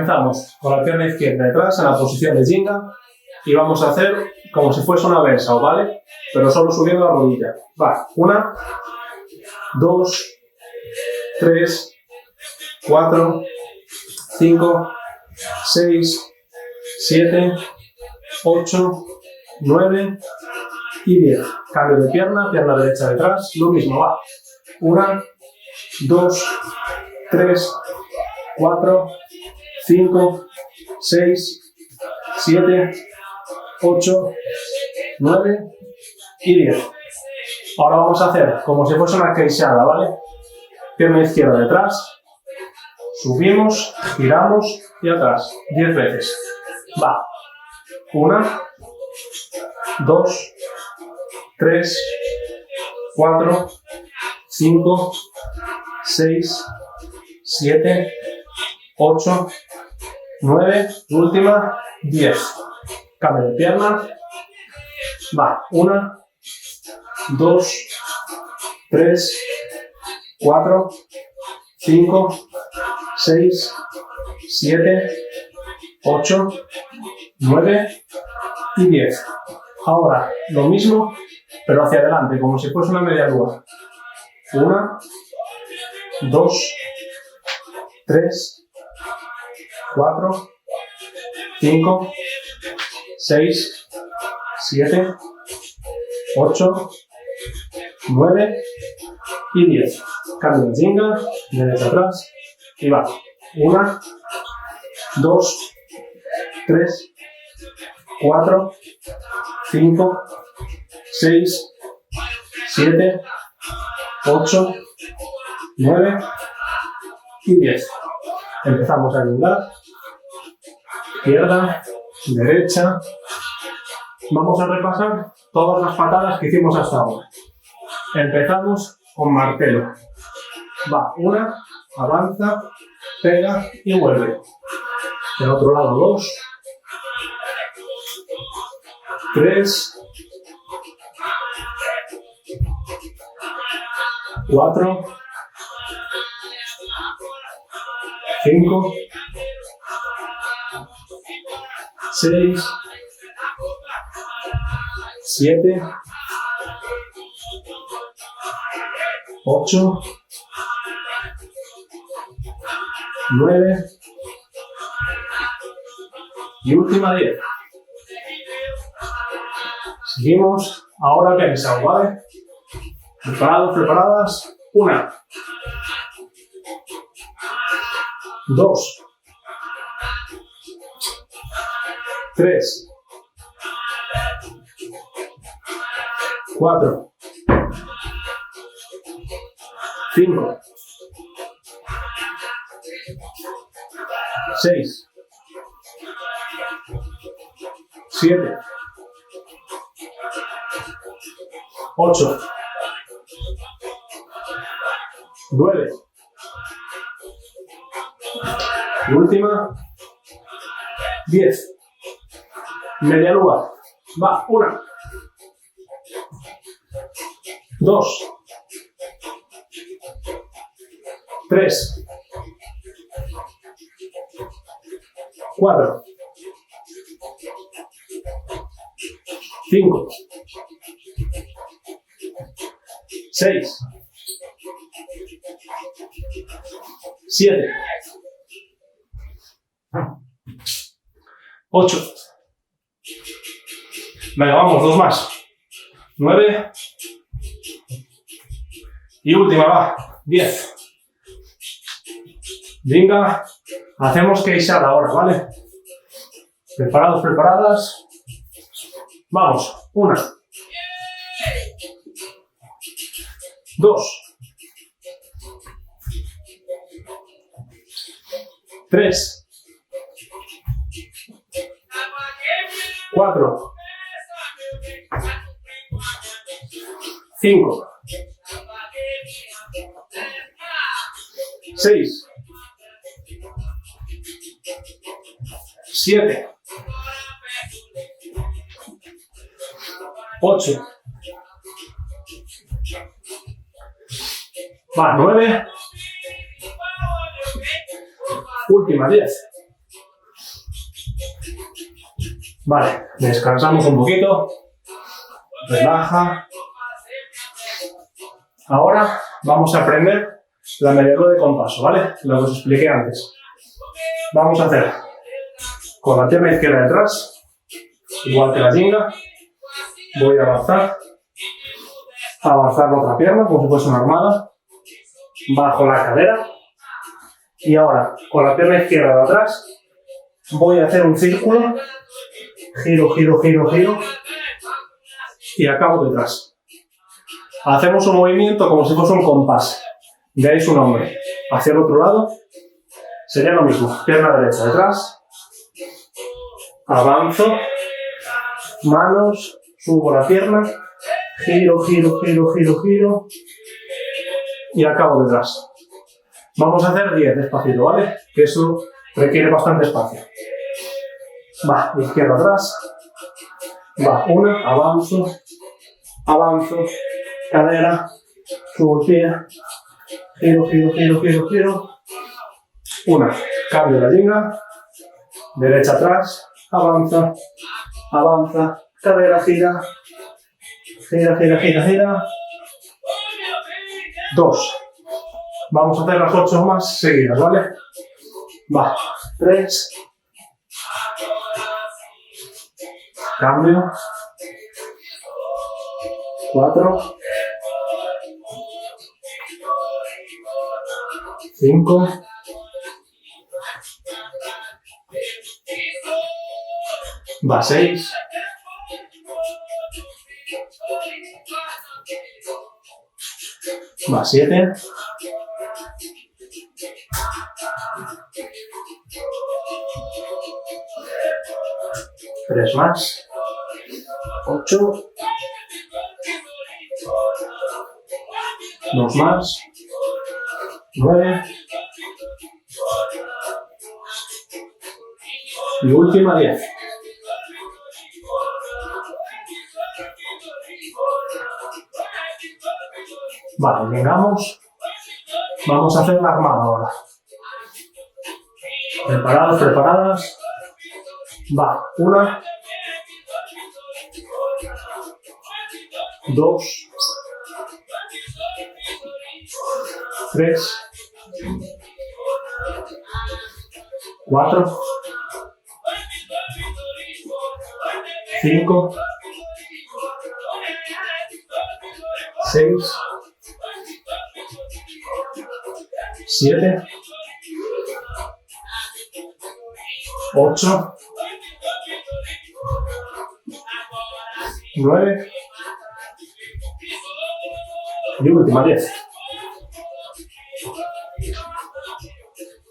Comenzamos con la pierna izquierda detrás en la posición de Jenga y vamos a hacer como si fuese una versao, ¿vale? Pero solo subiendo la rodilla. Va, 1, 2, 3, 4, 5, 6, 7, 8, 9 y 10. Cambio de pierna, pierna derecha detrás, lo mismo, va. 1, 2, 3, 4, 5, 6, 7, 8, 9 y 10. Ahora vamos a hacer como si fuese una queixada, ¿vale? Pierna izquierda detrás, subimos, giramos y atrás, 10 veces. Va. 1, 2, 3, 4, 5, 6, 7, 8, 9, última, 10. Cambio de pierna. Va, 1, 2, 3, 4, 5, 6, 7, 8, 9 y 10. Ahora, lo mismo, pero hacia adelante, como si fuese una media luna. 1, 2, 3, 4, 5, 6, 7, 8, 9 y 10. Cambio de Jenga, derecha atrás y va. 1, 2, 3, 4, 5, 6, 7, 8, 9 y 10. Empezamos a Jenga. Izquierda, derecha. Vamos a repasar todas las patadas que hicimos hasta ahora. Empezamos con martelo. Va, 1, avanza, pega y vuelve. Del otro lado 2, 3, 4, 5, 6, 7, 8, 9 y última 10. Seguimos, ahora pensado, ¿vale? Preparados, preparadas. 1, 2, 3, 4, 5, 6, 7, 8, 9 y última 10. Media luna. Va, 1, 2, 3, 4, 5, 6, 7, 8. Venga, vamos, 2 más. 9 y última, va, 10. Venga, hacemos queixada ahora, ¿vale? Preparados, preparadas. Vamos, 1, 2, 3, 4, 5, 6, 7, 8, va, 9, última 10. Vale, descansamos un poquito. Relaja. Ahora vamos a aprender la medialuna de compaso, ¿vale? Lo que os expliqué antes. Vamos a hacer con la pierna izquierda detrás, igual que la ginga. Voy a avanzar la otra pierna como si fuese una armada, bajo la cadera y ahora con la pierna izquierda de atrás voy a hacer un círculo, giro, giro, giro, giro y acabo detrás. Hacemos un movimiento como si fuese un compás, de ahí su nombre. Hacia el otro lado sería lo mismo, pierna derecha detrás, avanzo, manos, subo la pierna, giro, giro, giro, giro, giro y acabo detrás. Vamos a hacer 10 despacito, ¿vale? Que eso requiere bastante espacio. Va, izquierda atrás. Va, una, avanzo, avanzo, cadera, subo el pie, giro, giro, giro, giro, giro. Una, cambio la ginga, derecha atrás, avanza, avanza, cadera, gira, gira, gira, gira, gira. 2. Vamos a hacer las 8 más seguidas, ¿vale? Va. 3. Cambio. 4. 5. 6. 7. 3 más. 8. 2 más. 9. Y última 10. Vale, vengamos. Vamos a hacer la armada ahora. Preparados, preparadas. Va, 1, 2, 3, 4, 5, 6, 7, 8, 9 y última 10.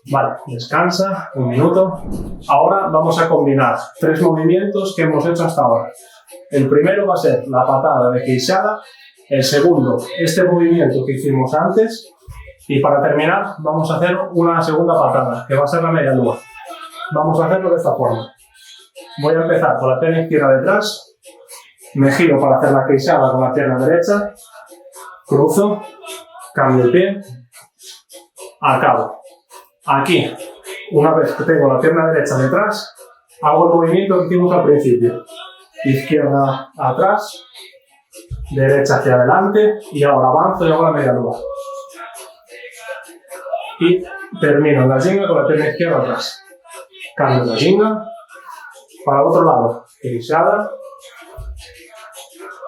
Vale, descansa, un minuto. Ahora vamos a combinar 3 movimientos que hemos hecho hasta ahora. El primero va a ser la patada de queixada, el segundo, este movimiento que hicimos antes, y para terminar vamos a hacer una segunda patada, que va a ser la media luna. Vamos a hacerlo de esta forma. Voy a empezar con la pierna izquierda detrás, me giro para hacer la queixada con la pierna derecha, cruzo, cambio el pie, acabo. Aquí, una vez que tengo la pierna derecha detrás, hago el movimiento que hicimos al principio. Izquierda atrás, derecha hacia adelante y ahora avanzo y hago la media luna. Y termino en la ginga con la pierna izquierda atrás. Cambio la ginga, para el otro lado, queixada,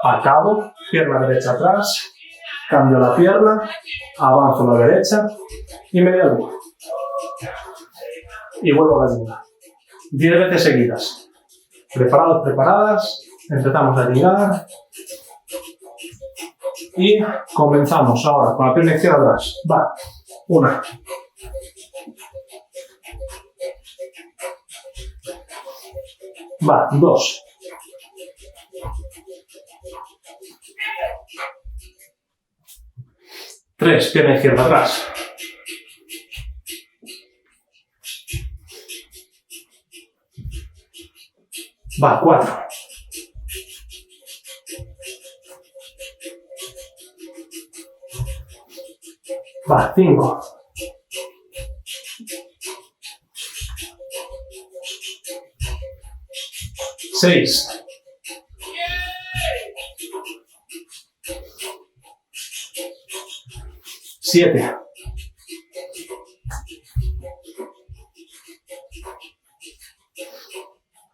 acabo, pierna derecha atrás, cambio la pierna, avanzo la derecha y media luna. Y vuelvo a la ginga. 10 veces seguidas. Preparados, preparadas. Empezamos a gingar. Y comenzamos ahora con la pierna izquierda atrás. Va. 1. 2. 3, pierna izquierda atrás. 4. 5. 6. 6, 7,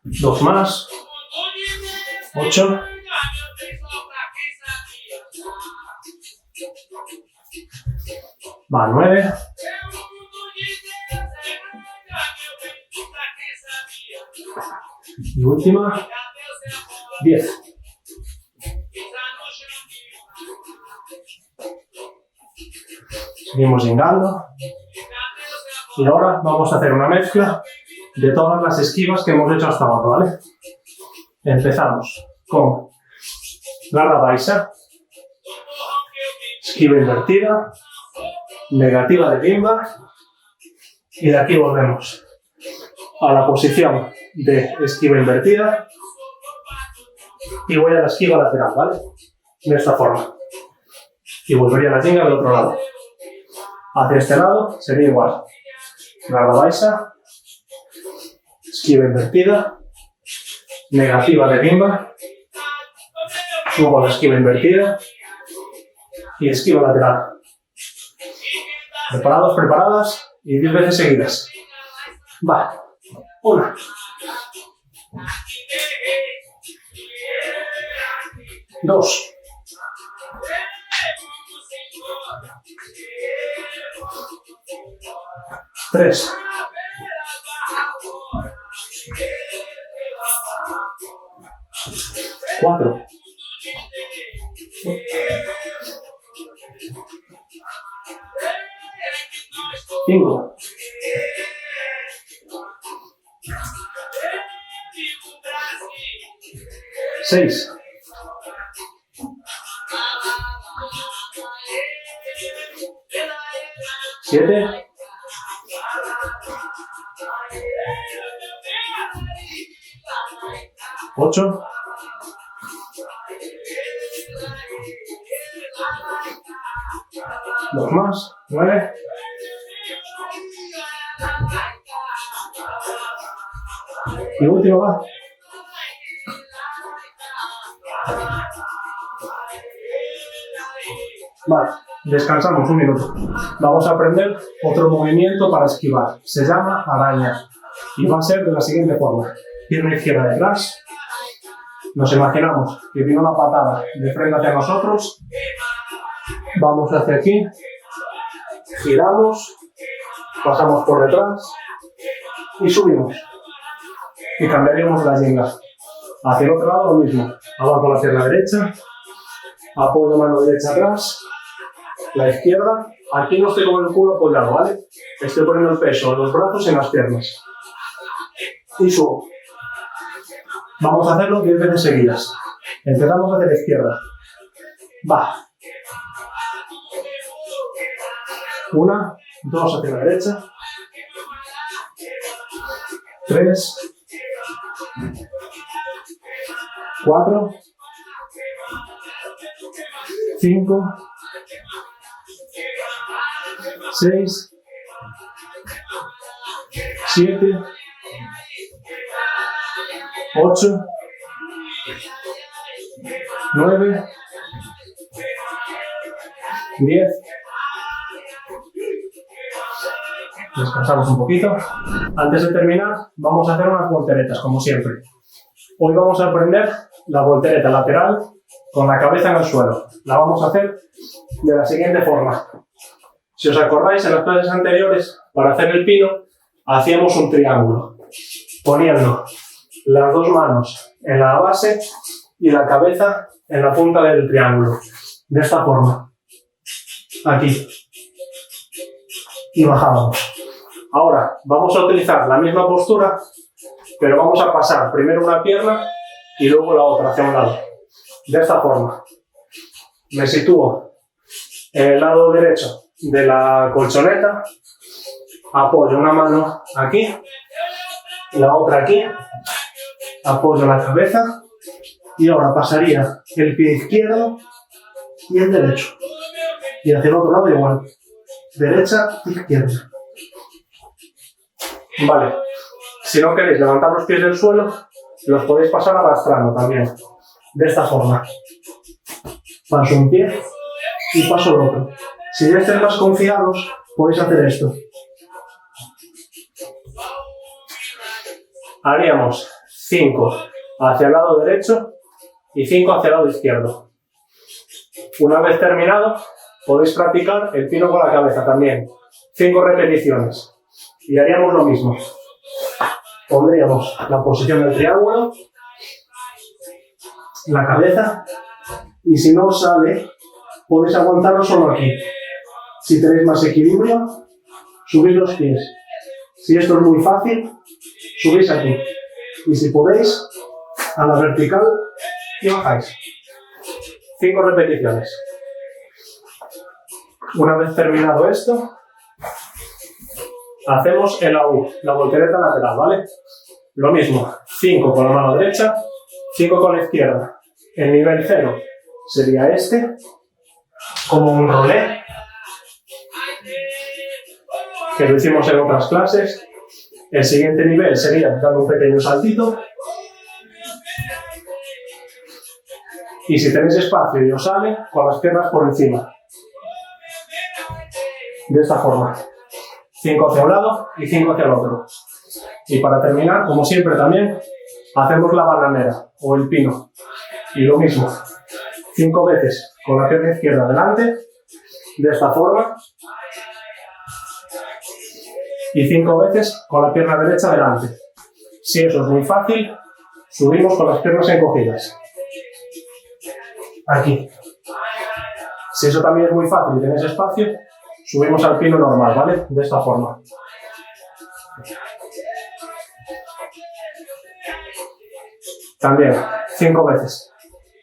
2 más, 8, 9, y última, 10. Seguimos llegando. Y ahora vamos a hacer una mezcla de todas las esquivas que hemos hecho hasta ahora, ¿vale? Empezamos con garra baixa, esquiva invertida, negativa de bimba, y de aquí volvemos a la posición de esquiva invertida y voy a la esquiva lateral, ¿vale? De esta forma. Y volvería a la jinga del otro lado. Hacia este lado sería igual. Garra baixa, esquiva invertida, negativa de bimba, subo a la esquiva invertida y esquiva lateral. Preparados, preparadas y 10 veces seguidas. Va. 1, 2, 3, 4, 5, 6, 7, 8, 2 más, 9, y último va. Vale, descansamos un minuto. Vamos a aprender otro movimiento para esquivar. Se llama araña y va a ser de la siguiente forma. Pierna izquierda detrás. Nos imaginamos que viene una patada de frente hacia nosotros. Vamos hacia aquí. Giramos. Pasamos por detrás. Y subimos. Y cambiaríamos la jinga. Hacia el otro lado lo mismo. Ahora con la pierna derecha. Apoyo mano derecha atrás. La izquierda. Aquí no estoy con el culo apoyado, ¿vale? Estoy poniendo el peso en los brazos y en las piernas. Y subo. Vamos a hacerlo 10 veces seguidas. Empezamos hacia la izquierda. Va. 1, 2 hacia la derecha. 3, 4, 5, 6, 7, 8, 9, 10. Descansamos un poquito. Antes de terminar, vamos a hacer unas volteretas, como siempre. Hoy vamos a aprender la voltereta lateral con la cabeza en el suelo. La vamos a hacer de la siguiente forma. Si os acordáis, en las clases anteriores, para hacer el pino, hacíamos un triángulo, poniendo las dos manos en la base y la cabeza en la punta del triángulo. De esta forma. Aquí. Y bajamos. Ahora vamos a utilizar la misma postura, pero vamos a pasar primero una pierna y luego la otra hacia un lado. De esta forma. Me sitúo en el lado derecho de la colchoneta, apoyo una mano aquí, la otra aquí, apoyo la cabeza y ahora pasaría el pie izquierdo y el derecho. Y hacia el otro lado igual. Derecha, izquierda. Vale. Si no queréis levantar los pies del suelo, los podéis pasar arrastrando también, de esta forma. Paso un pie y paso el otro. Si ya estáis más confiados, podéis hacer esto. Haríamos 5 hacia el lado derecho y 5 hacia el lado izquierdo. Una vez terminado, podéis practicar el pino con la cabeza también. 5 repeticiones. Y haríamos lo mismo. Pondríamos la posición del triángulo, la cabeza, y si no os sale, podéis aguantarlo solo aquí. Si tenéis más equilibrio, subís los pies. Si esto es muy fácil, subís aquí. Y si podéis, a la vertical y bajáis. 5 repeticiones. Una vez terminado esto, hacemos el AU, la voltereta lateral, ¿vale? Lo mismo, 5 con la mano derecha, 5 con la izquierda. El nivel 0 sería este, como un rolé, que lo hicimos en otras clases. El siguiente nivel sería dando un pequeño saltito. Y si tenéis espacio y os sale, con las piernas por encima. De esta forma. 5 hacia un lado y 5 hacia el otro. Y para terminar, como siempre también, hacemos la bananera o el pino. Y lo mismo. 5 veces con la pierna izquierda delante, de esta forma. Y 5 veces con la pierna derecha delante. Si eso es muy fácil, subimos con las piernas encogidas. Aquí. Si eso también es muy fácil y tenéis espacio, subimos al pino normal, ¿vale? De esta forma. También 5 veces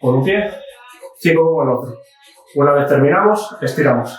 con un pie, 5 con el otro. Una vez terminamos, estiramos.